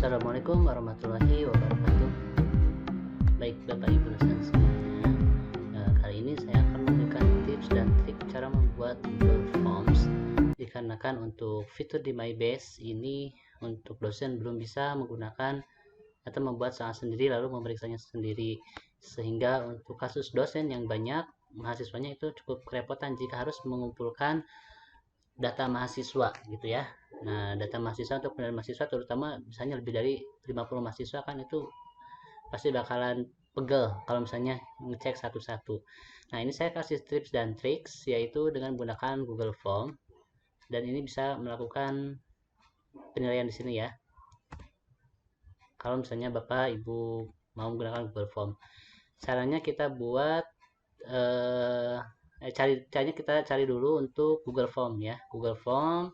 Assalamualaikum warahmatullahi wabarakatuh. Baik Bapak Ibu dosen semuanya, kali ini saya akan memberikan tips dan trik cara membuat Google Forms, dikarenakan untuk fitur di MyBase ini untuk dosen belum bisa menggunakan atau membuat salah sendiri lalu memeriksanya sendiri, sehingga untuk kasus dosen yang banyak mahasiswanya itu cukup kerepotan jika harus mengumpulkan data mahasiswa gitu ya. Nah, data mahasiswa untuk penilaian mahasiswa terutama misalnya lebih dari 50 mahasiswa kan itu pasti bakalan pegel kalau misalnya ngecek satu-satu. Nah, ini saya kasih tips dan triks yaitu dengan menggunakan Google Form, dan ini bisa melakukan penilaian di sini ya. Kalau misalnya Bapak Ibu mau menggunakan Google Form, caranya kita buat caranya kita cari dulu untuk Google Form ya, Google Form,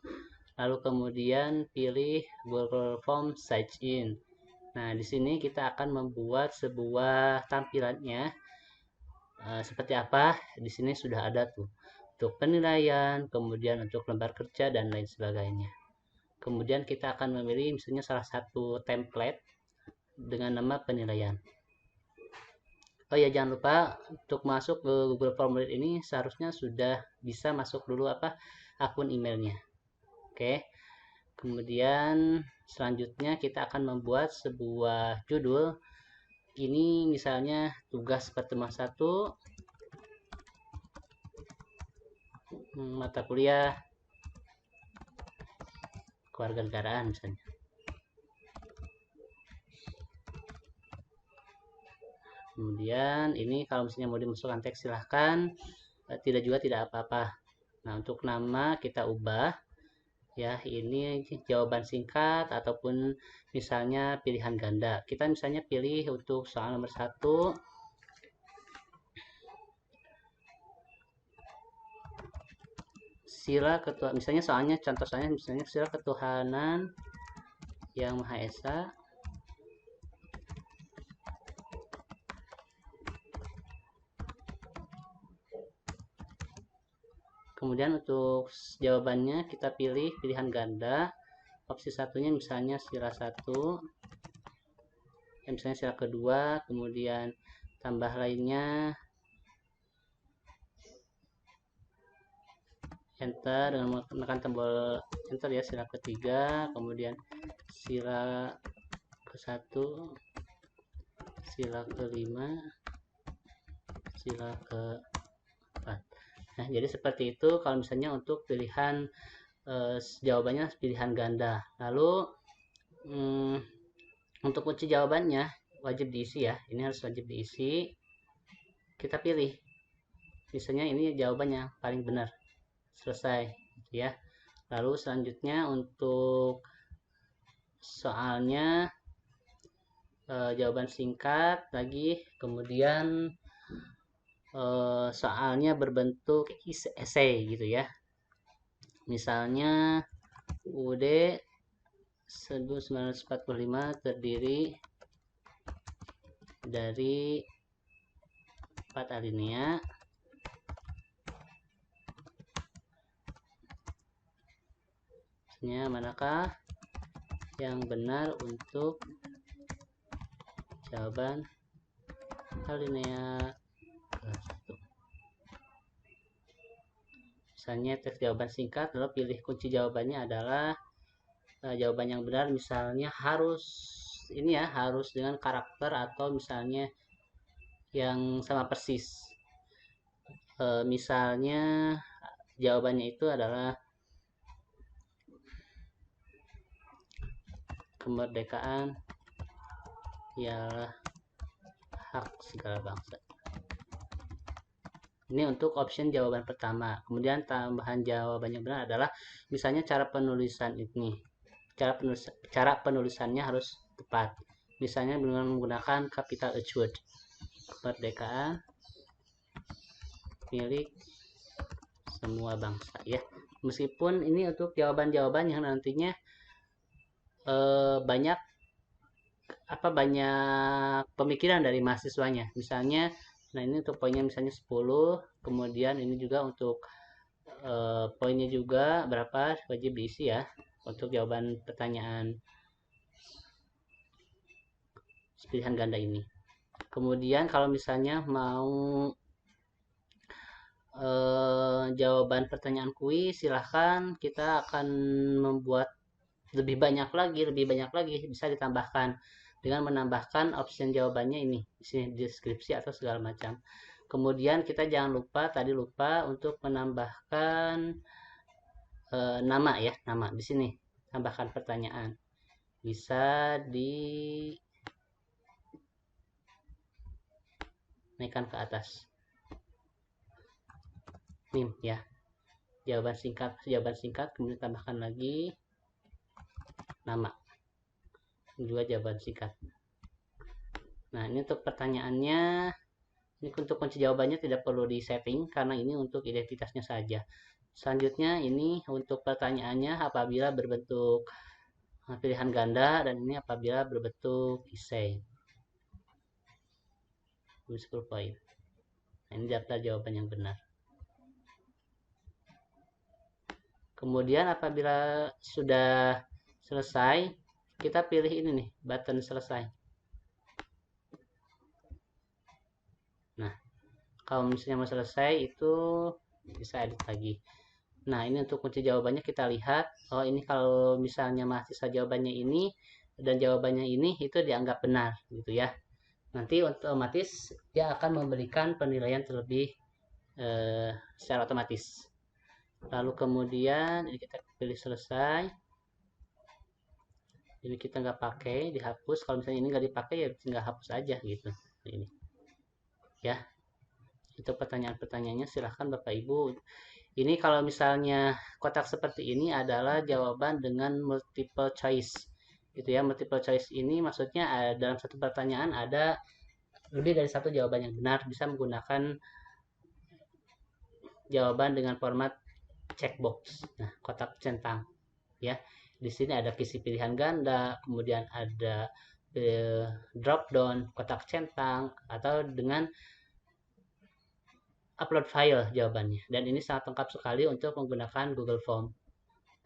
lalu kemudian pilih Google Form Sign In. Nah, di sini kita akan membuat sebuah tampilannya seperti apa. Di sini sudah ada tuh untuk penilaian, kemudian untuk lembar kerja dan lain sebagainya. Kemudian kita akan memilih misalnya salah satu template dengan nama penilaian. Oh ya, jangan lupa untuk masuk ke Google Formulir ini seharusnya sudah bisa masuk dulu akun emailnya. Oke. Kemudian selanjutnya kita akan membuat sebuah judul. Ini misalnya tugas pertemuan 1 mata kuliah kewarganegaraan misalnya. Kemudian ini kalau misalnya mau dimasukkan teks silahkan, tidak juga tidak apa-apa. Nah, untuk nama kita ubah ya, ini jawaban singkat ataupun misalnya pilihan ganda. Kita misalnya pilih untuk soal nomor 1 sila ketua, misalnya soalnya contoh soalnya misalnya sila ketuhanan yang Maha Esa. Kemudian untuk jawabannya kita pilih pilihan ganda. Opsi satunya misalnya sila 1, misalnya sila kedua, kemudian tambah lainnya, enter dengan menekan tombol enter ya, sila ketiga, kemudian sila ke-1, sila ke-5, sila ke-4. Nah, jadi seperti itu kalau misalnya untuk pilihan jawabannya pilihan ganda. Lalu untuk kunci jawabannya wajib diisi ya, ini harus wajib diisi. Kita pilih misalnya ini jawabannya paling benar, selesai gitu ya. Lalu selanjutnya untuk soalnya jawaban singkat lagi, kemudian soalnya berbentuk esai gitu ya. Misalnya UUD 1945 terdiri dari 4 alinea. Manakah yang benar untuk jawaban alinea ke-1. Misalnya teks jawaban singkat, lalu pilih kunci jawabannya adalah jawaban yang benar, misalnya harus ini ya, harus dengan karakter atau misalnya yang sama persis. Misalnya jawabannya itu adalah kemerdekaan ialah hak segala bangsa. Ini untuk option jawaban pertama. Kemudian tambahan jawaban yang benar adalah misalnya cara penulisan ini. Cara penulisannya harus tepat. Misalnya dengan menggunakan capital H word. Kemerdekaan milik semua bangsa ya. Meskipun ini untuk jawaban-jawaban yang nantinya banyak pemikiran dari mahasiswanya. Misalnya, nah ini untuk poinnya misalnya 10, kemudian ini juga untuk poinnya juga berapa wajib diisi ya untuk jawaban pertanyaan pilihan ganda ini. Kemudian kalau misalnya mau jawaban pertanyaan kuis, silahkan kita akan membuat lebih banyak lagi bisa ditambahkan dengan menambahkan option jawabannya ini di sini, deskripsi atau segala macam. Kemudian kita jangan lupa, tadi lupa untuk menambahkan nama ya, nama di sini tambahkan pertanyaan, bisa dinaikkan ke atas nim ya, jawaban singkat, kemudian tambahkan lagi nama, juga jawaban singkat. Nah, ini untuk pertanyaannya, ini untuk kunci jawabannya tidak perlu di setting karena ini untuk identitasnya saja. Selanjutnya ini untuk pertanyaannya apabila berbentuk pilihan ganda, dan ini apabila berbentuk essay. 10 poin. Nah, ini daftar jawaban yang benar. Kemudian apabila sudah selesai, kita pilih ini nih, button selesai. Nah, kalau misalnya mau selesai itu bisa edit lagi. Nah, ini untuk kunci jawabannya kita lihat. Oh, ini kalau misalnya mahasiswa jawabannya ini dan jawabannya ini itu dianggap benar gitu ya. Nanti otomatis dia akan memberikan penilaian terlebih secara otomatis. Lalu kemudian ini kita pilih selesai. Ini kita nggak pakai, dihapus. Kalau misalnya ini nggak dipakai ya tinggal hapus aja gitu. Ini ya. Itu pertanyaan-pertanyaannya, silahkan Bapak Ibu. Ini kalau misalnya kotak seperti ini adalah jawaban dengan multiple choice gitu ya. Multiple choice ini maksudnya dalam satu pertanyaan ada lebih dari satu jawaban yang benar, bisa menggunakan jawaban dengan format checkbox. Nah, kotak centang ya. Di sini ada kisi pilihan ganda, kemudian ada drop down, kotak centang, atau dengan upload file jawabannya. Dan ini sangat lengkap sekali untuk menggunakan Google Form.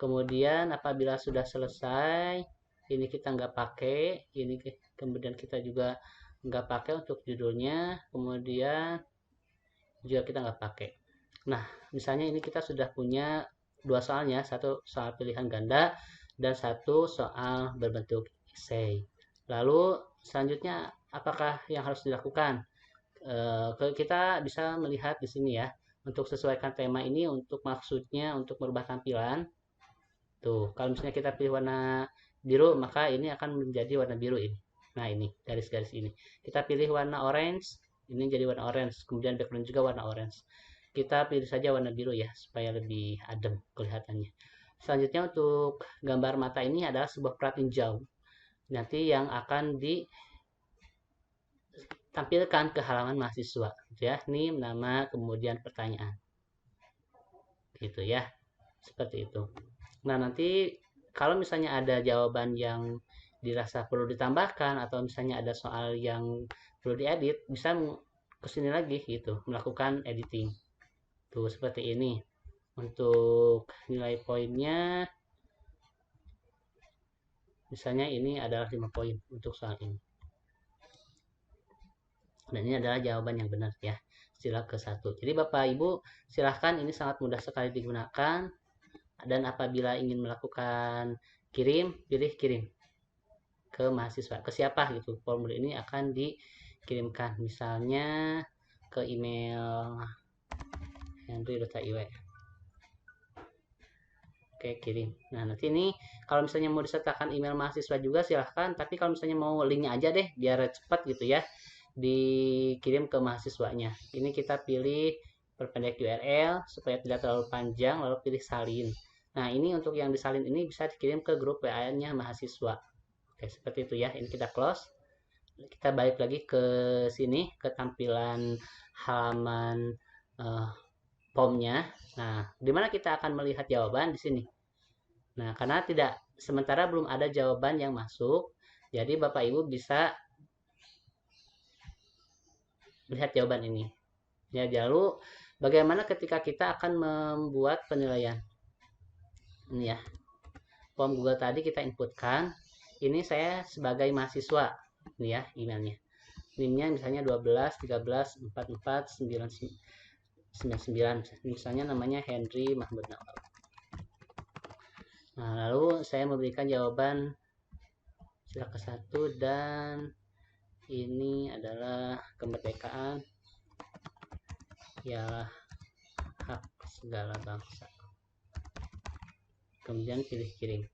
Kemudian apabila sudah selesai, ini kita nggak pakai, ini kemudian kita juga nggak pakai untuk judulnya, kemudian juga kita nggak pakai. Nah, misalnya ini kita sudah punya dua soalnya, satu soal pilihan ganda dan satu soal berbentuk essay. Lalu selanjutnya apakah yang harus dilakukan? Kita bisa melihat di sini ya, untuk sesuaikan tema ini, untuk maksudnya untuk merubah tampilan. Tuh, kalau misalnya kita pilih warna biru, maka ini akan menjadi warna biru ini. Nah, ini garis-garis ini. Kita pilih warna orange, ini jadi warna orange. Kemudian background juga warna orange. Kita pilih saja warna biru ya, supaya lebih adem kelihatannya. Selanjutnya untuk gambar mata ini adalah sebuah plat tinjau. Nanti yang akan ditampilkan ke halaman mahasiswa. Gitu ya, ini nama, kemudian pertanyaan. Gitu ya, seperti itu. Nah, nanti kalau misalnya ada jawaban yang dirasa perlu ditambahkan atau misalnya ada soal yang perlu diedit, bisa kesini lagi gitu, melakukan editing. Tuh, seperti ini. Untuk nilai poinnya, misalnya ini adalah 5 poin untuk soal ini. Dan ini adalah jawaban yang benar ya, sila ke-1. Jadi Bapak Ibu, silahkan, ini sangat mudah sekali digunakan. Dan apabila ingin melakukan kirim, pilih kirim ke mahasiswa, ke siapa gitu. Formulir ini akan dikirimkan misalnya ke email henry.iw. Oke, kirim. Nah, nanti ini kalau misalnya mau disertakan email mahasiswa juga silahkan, tapi kalau misalnya mau linknya aja deh biar cepat gitu ya, dikirim ke mahasiswanya. Ini kita pilih perpendek URL supaya tidak terlalu panjang, lalu pilih salin. Nah, ini untuk yang disalin ini bisa dikirim ke grup WA-nya mahasiswa. Oke, seperti itu ya. Ini kita close. Kita balik lagi ke sini, ke tampilan halaman formnya. Nah, dimana kita akan melihat jawaban di sini. Nah, karena sementara belum ada jawaban yang masuk, jadi Bapak Ibu bisa melihat jawaban ini. Ya, lalu bagaimana ketika kita akan membuat penilaian? Ini ya, form Google tadi kita inputkan. Ini saya sebagai mahasiswa. ini ya emailnya. NIM-nya misalnya 12 13 44 99, misalnya namanya Henry Mahmud Nawal. Nah, lalu saya memberikan jawaban sila ke-1, dan ini adalah kemerdekaan ialah hak segala bangsa. Kemudian pilih kirim.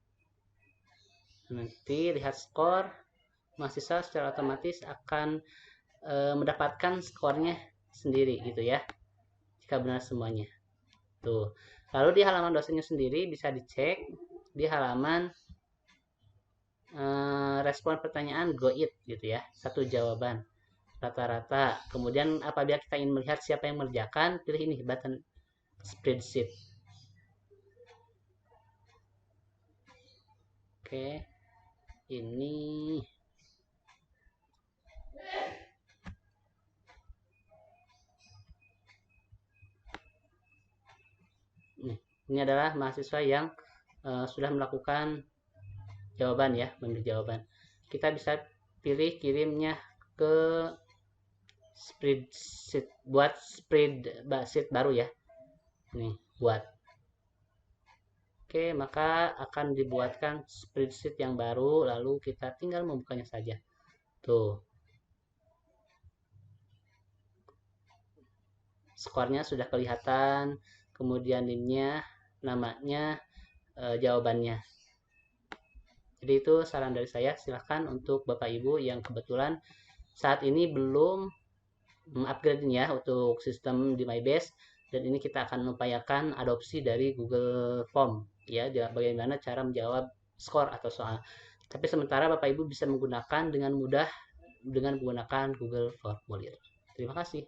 Nanti lihat skor, mahasiswa secara otomatis akan mendapatkan skornya sendiri gitu ya, jika benar semuanya. Tuh. Lalu di halaman dosennya sendiri bisa dicek di halaman respon pertanyaan go it gitu ya, satu jawaban rata-rata. Kemudian apabila kita ingin melihat siapa yang mengerjakan, pilih ini button spreadsheet. Oke, ini ini adalah mahasiswa yang sudah melakukan jawaban ya, memilih jawaban. Kita bisa pilih kirimnya ke spreadsheet, buat spreadsheet baru ya. Nih, buat. Oke, maka akan dibuatkan spreadsheet yang baru, lalu kita tinggal membukanya saja. Tuh. Skornya sudah kelihatan, kemudian NIM-nya, namanya, jawabannya. Jadi itu saran dari saya, silahkan untuk Bapak Ibu yang kebetulan saat ini belum upgrade ya untuk sistem di MyBase, dan ini kita akan mengupayakan adopsi dari Google Form ya, bagaimana cara menjawab skor atau soal. Tapi sementara Bapak Ibu bisa menggunakan dengan mudah dengan menggunakan Google Formulir. Terima kasih.